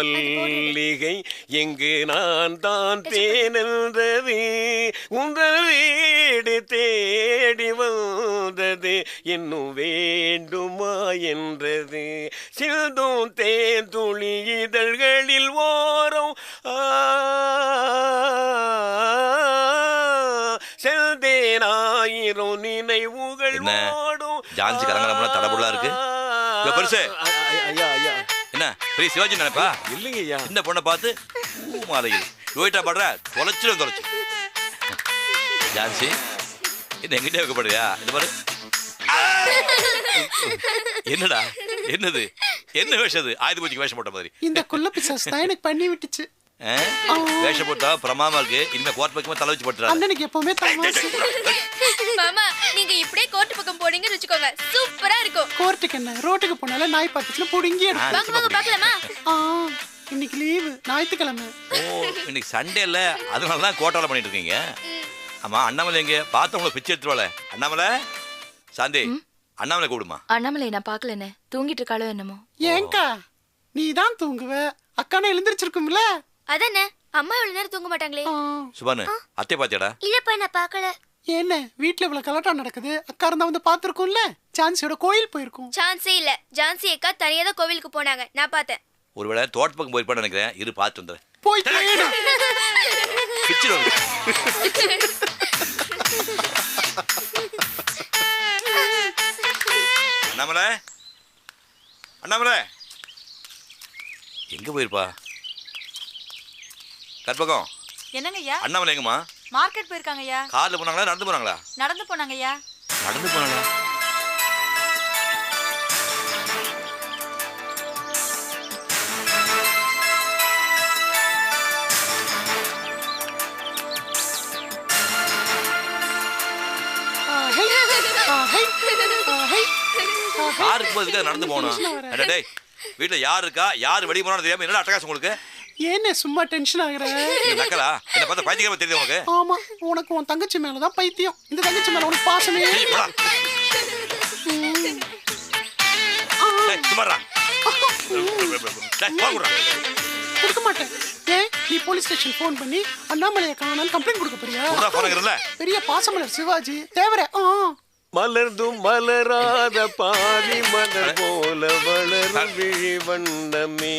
மல்லிகை எங்கு நான் தான் தேனென்றது உங்கள் வீடு தேடி வந்தது இன்னும் வேண்டுமா என்றது சிந்தும் தேன் துளி இதழ்களில் ஓரம் செல்தேனாயிரம் நினைவுகள் ஓடும். ஜான்சி கரங்கரம்லாம் தடபுடலா இருக்கு. பெருசு என்ன பெரிய சிவாஜி நினைப்பா? இல்லைங்க ஐயா. இந்த பொண்ணை பார்த்து பூ மாலையில் யோயிட்டா பாடுற தொலைச்சு ஜான்சி இது எங்கிட்டே வைக்கப்படுறியா? இந்த பாரு. என்னடா என்னது என்ன வேஷம் அது? ஆயுத பூஜைக்கு வேஷம் போட்ட மாதிரி. இந்த குள்ள பிசாசு தான் எனக்கு பண்ணி விட்டுச்சு. வேஷம் போட்டா பிரமாமா இருக்கு. இனிமே கோர்ட் பக்கமா தலை வச்சு போட்டுறாரு. அண்ணனுக்கு எப்பவுமே தமாசு. மாமா நீங்க இப்படியே கோர்ட் பக்கம் போறீங்கன்னு வெச்சுக்கோங்க, சூப்பரா இருக்கும். கோர்ட்டுக்கு என்ன, ரோட்டுக்கு போனால நாய் பாத்துச்சுல புடிங்கி எடுத்து. வாங்க வாங்க பார்க்கலாமா? இன்னைக்கு லீவு, ஞாயிற்றுக்கிழமை. ஓ இன்னைக்கு சண்டே இல்ல, அதனால தான் கோட்டால பண்ணிட்டு இருக்கீங்க. ஆமா அண்ணாமலை எங்க? பார்த்தவங்கள பிச்சை எடுத்துருவாளே. அண்ணாமலை சாந்தி அண்ணாமலை கூடுமா? அண்ணாமலை நான் பார்க்கலனே, தூங்கிட்டு இருக்காளோ என்னமோ. ஏங்கா நீ தான் தூங்குவ, அக்கானே எழுந்திருச்சிருக்கும்ல. அதானே அம்மா இவ்வளவு நேரம் தூங்க மாட்டாங்களே. சுபானு அத்தை பாத்தியாடா? இல்லப்பா நான் பார்க்கல. என்ன வீட்ல இவ்வளவு கலாட்டா நடக்குது, அக்கா இருந்தா வந்து பாத்துருக்கும்ல. ஜான்சியோட கோயில் போயிருக்கும். சான்ஸே இல்ல, ஜான்சி அக்கா தனியா தான் கோவிலுக்கு போனாங்க, நான் பார்த்தேன். ஒருவேளை தோட்ட பக்கம் போயிருப்பான்னு நினைக்கிறேன். இரு பார்த்து வந்துடுறேன். போய் தேடு. அண்ணாமலை அண்ணாமலை எங்க போயிருப்பா? கற்பகம் என்னங்க ஐயா? அண்ணாமலை எங்கம்மா? மார்க்கெட் போயிருக்காங்க ஐயா. கார்ல போனாங்களா நடந்து போனாங்களா? நடந்து போனாங்க ஐயா. நடந்து போனாங்களா? யாருக்கு போதுக்கு நடந்து போகணும்? டேய் வீட்டுல யாரு இருக்கா, யாரு வெளியே போனாலும் தெரியாம என்ன அட்டகாசம் உங்களுக்கு? ஏன்னு சும்மா டென்ஷன் ஆகுற? நக்கலா? என்ன பார்த்தா பைத்தியமா தெரியுது உனக்கு? ஆமா உனக்கு உன் தங்கச்சி மேலதான் பைத்தியம். இந்த தங்கச்சி மேல உனக்கு பாசமே. சுமாரா கொடுக்க மாட்டேன். ஏன் நீ போலீஸ் ஸ்டேஷன் போன் பண்ணி அண்ணாமலையை காணான்னு கம்ப்ளைண்ட் கொடுக்க போறியா? பெரிய பாசமலர் சிவாஜி தேவர. மலர்ந்தும் மலராத பாதி மலர் போல வளரும் விழி வண்ணமே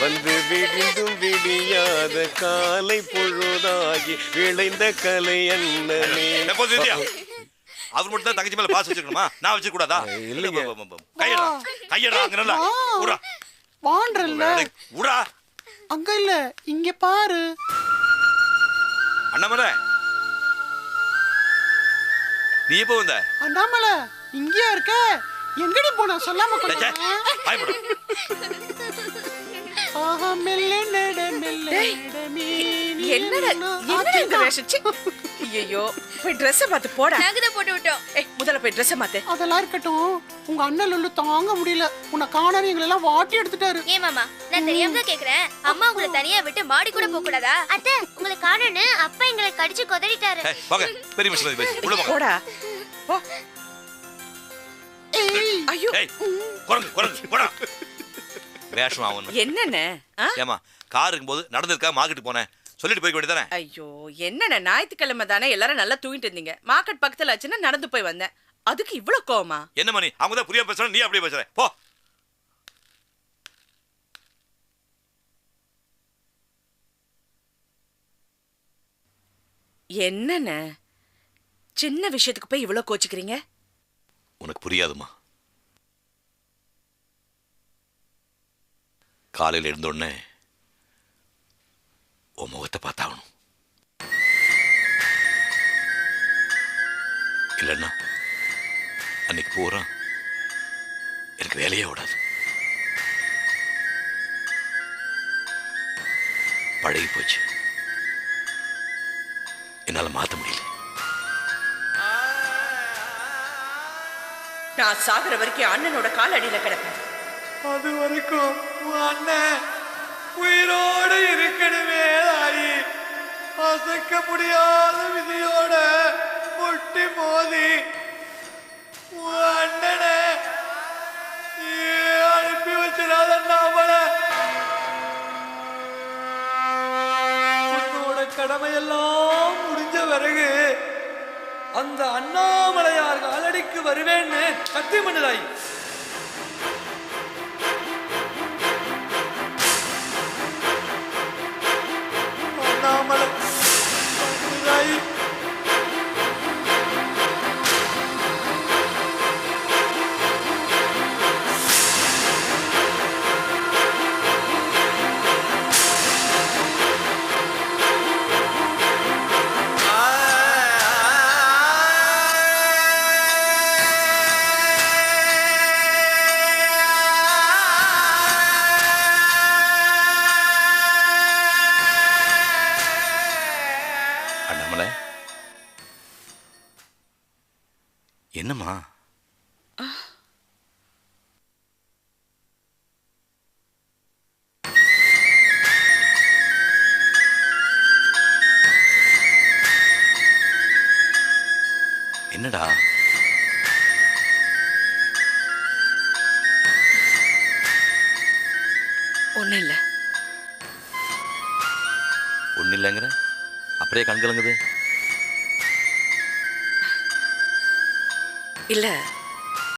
வந்து விடிந்தும் விடியாத காலை பொழுதாகி விளைந்த கலை அண்ணமே. அவர் மட்டும் தான் தங்கச்சி மேல பாசம் வச்சிருக்கணுமா? நான் வச்சிருக்க கூடாதா? இல்லைங்க. கையடா கையடா அங்கனல உரா வாண்டறல்ல உரா அங்க இல்ல இங்க பாரு. அண்ணாமலை நீ எப்போ வந்த? அண்ணாமலை இங்கயா இருக்க? எங்கடி போன சொல்லாம கொள்ள? பயப்படு. ஆஹா மெல்ல நட மெல்ல நட மீனி. என்னடா இந்த வேஷம்? ஐயோ போய் Dress மாத்து போடா. நாங்க தான் போட்டு விட்டோம். முதல்ல போய் Dress மாத்து. அதெல்லாம் இருக்கட்டும். உங்க அண்ணன் லொல்லு தாங்க முடியல. உன்னை காணாம எங்களை எல்லாம் வாட்டி எடுத்துட்டாரு. ஏ மாமா நான் தெரியாம தான் கேக்குறேன். அம்மா உங்களை தனியா விட்டு மாடி கூட போக கூடாதா? அத்தை உங்களை காணோன்னு அப்பா எங்களை கடிச்சு கொதறிட்டாரு. போங்க பெரிய மனுஷன் பேசு. உள்ள போங்க. போடா. போ. ஐயோ ஏய் குரங்கு குரங்கு போடா. வேஷம் ஆவணும். என்னண்ணே? ஏமா கார் இருக்கும்போது நடந்துருக்கா மார்க்கெட் போனேன் சொல்லிட்டு போய் வேண்டியதானே? ஐயோ என்னண்ணே ஞாயிற்றுக்கிழமை தானே எல்லாரும் நல்லா தூங்கிட்டு இருந்தீங்க. மார்க்கெட் பக்கத்துல ஆச்சுன்னா நடந்து போய் வந்தேன். அதுக்கு இவ்வளவு கோவமா? என்ன மணி அவங்க தான் புரிய பேசுற, நீ அப்படியே பேசுற. போ. என்னண்ணே சின்ன விஷயத்துக்கு போய் இவ்வளவு கோச்சிக்கிறீங்க? உனக்கு புரியாதுமா. காலையில் எழுந்தோடனே உன் முகத்தை பார்த்தாகணும். இல்லைன்னா அன்னைக்கு பூரா எனக்கு வேலையே ஓடாது. பழகி போச்சு, என்னால மாத்த முடியல. நான் சாகுற வரைக்கும் அண்ணனோட கால் அடியில கிடப்பேன். அது வரைக்கும் அண்ணன் உயிரோடு இருக்கணுமே ஆயி அசைக்க முடியாத விதியோட முட்டி மோதி அண்ணனை அனுப்பி வச்சிடாத நாமல. கடமையெல்லாம் முடிஞ்ச பிறகு அந்த அண்ணாமலையார் காலடிக்கு வருவேன்னு சத்தியம் பண்ணுதாய். அண்ணாமலை பண்ணுதாய். அண்ணாமலை என்னம்மா? என்னடா? ஒண்ணும் இல்ல. ஒன்னும் இல்லைங்கிற அப்படியே கண்கலங்குது. இல்ல